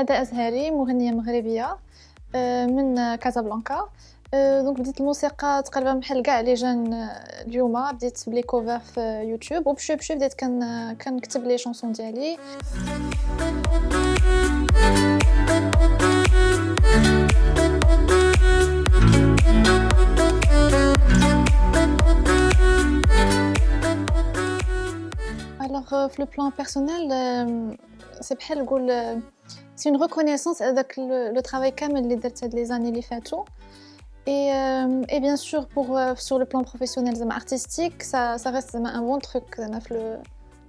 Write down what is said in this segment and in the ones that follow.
ندى أزهري مغنية مغربية من كازابلانكا. دونك بديت الموسيقى تقريبا بحال كاع لي جان اليوم، بديت بلي كوفر في يوتيوب وبشوي بشوي بديت كنكتب لي شونسون ديالي. Alors, sur le plan personnel, c'est بحال نقول c'est une reconnaissance هذاك le travail كامل اللي درت هاد les années اللي فاتوا. Et bien sûr sur le plan professionnel زعما artistique, ça reste زعما un bon truc زعما في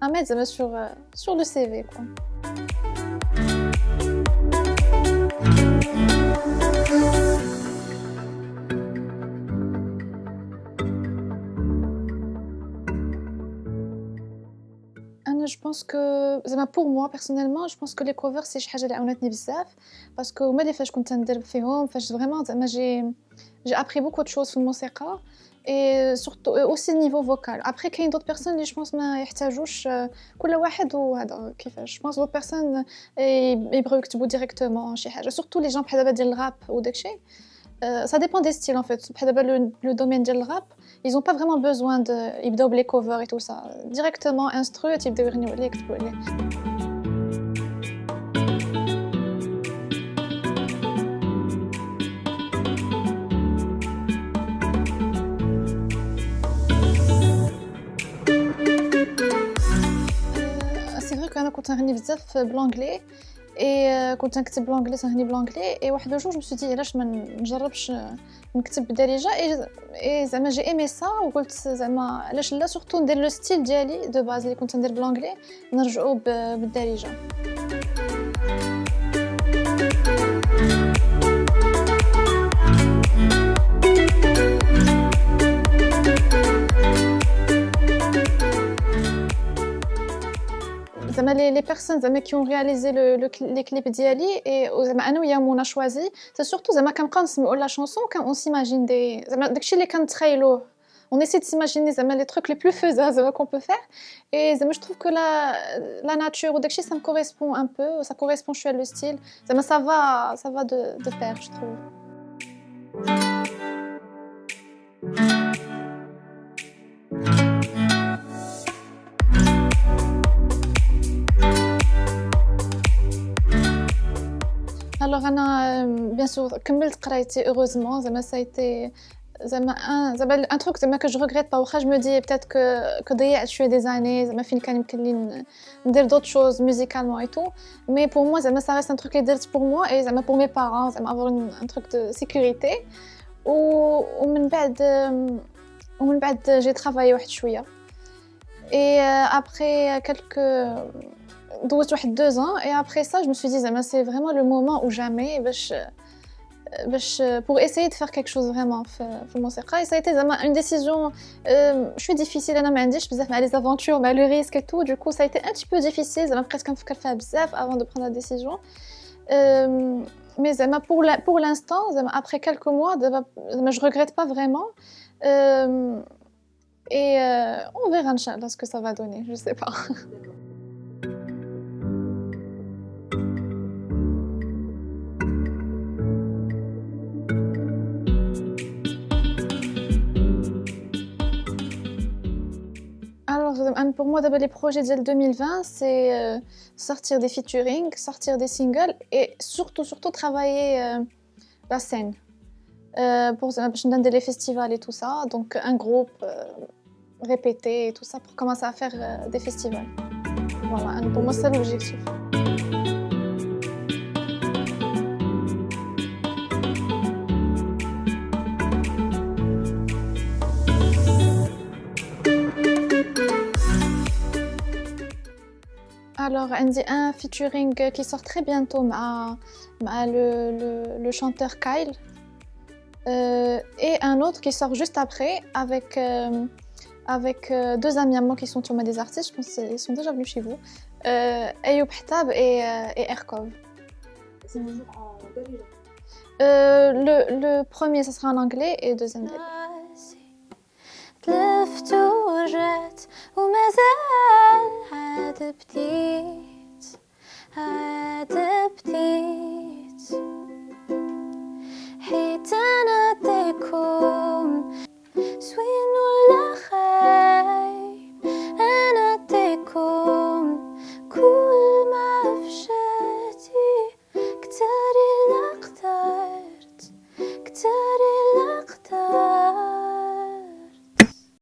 à mettre زعما sur le CV quoi. Je pense que pour moi personnellement je pense que les covers c'est شي حاجه اللي عاونتني بزاف باسكو هما اللي فاش كنت ندير فيهم فاش فريمون زعما j'ai appris beaucoup de choses في الموسيقى et surtout aussi niveau vocal. Après كاين d'autres personnes اللي je pense ما يحتاجوش كل واحد وهذا كيفاش. Je pense d'autres personnes يبغيو يكتبوا directement شي حاجه surtout les gens بحال دابا ديال الراب وداكشي. Ça dépend des styles en fait. بحال دابا le domaine ديال الراب ils ont pas vraiment besoin de يبداو بلي covers et tout ça. Directement instru تيبداو يغنيو عليه يكتبوا عليه. C'est vrai que أنا كنت نغني بزاف بالانجلي et كنت نكتب بالانجلي تنغني بالانجلي et واحد الجور je me suis dit علاش ما نجربش نكتب بالدارجه et زعما j'ai aimé ça وقلت زعما علاش لا surtout ندير لو ستيل ديالي دو باز اللي كنت ندير بالانجلي نرجعو بالدارجه. Les personnes qui ont réalisé les clips d'Yali et on a choisi, c'est surtout quand la chanson, quand on s'imagine on essaie de s'imaginer les trucs les plus faisables qu'on peut faire et je trouve que la nature ça me correspond un peu, ça correspond à le style, ça va de pair je trouve. Alors bien sûr كملت قرايتي heureusement ça a été un truc que je regrette pas واخا je me dis peut-être que ضيعت شويه des années فين كان يمكن لي ندير d'autres choses musicalement et tout mais pour moi ça reste un truc اللي درت pour moi et pour mes parents avoir un truc de sécurité ومن بعد j'ai travaillé واحد شويه et après quelques دوزت واحد 2 ans et après ça je me suis dit c'est vraiment le moment ou jamais باش pour essayer de faire quelque chose vraiment في الموسيقى et ça a été une décision je suis difficile انا ما عنديش بزاف مع les aventures مع le risque et tout du coup ça a été un petit peu difficile presque كنفكر فيها بزاف avant de prendre la décision mais pour l'instant après quelques mois je regrette pas vraiment et on verra inchallah ce que ça va donner je sais pas. Pour moi, les projets de 2020, c'est sortir des featuring, sortir des singles et surtout travailler la scène. Pour les festivals et tout ça, donc un groupe répété et tout ça pour commencer à faire des festivals. Voilà, pour moi, c'est l'objectif. Alors, j'ai un featuring qui sort très bientôt avec le chanteur Kyle et un autre qui sort juste après avec 2 amis à moi qui sont des artistes, je pense qu'ils sont déjà venus chez vous, Ayoub Htab et Erkov. C'est toujours en darija. Le premier, ça sera en anglais et le deuxième تلفت ورجعت وما زال عاد بديت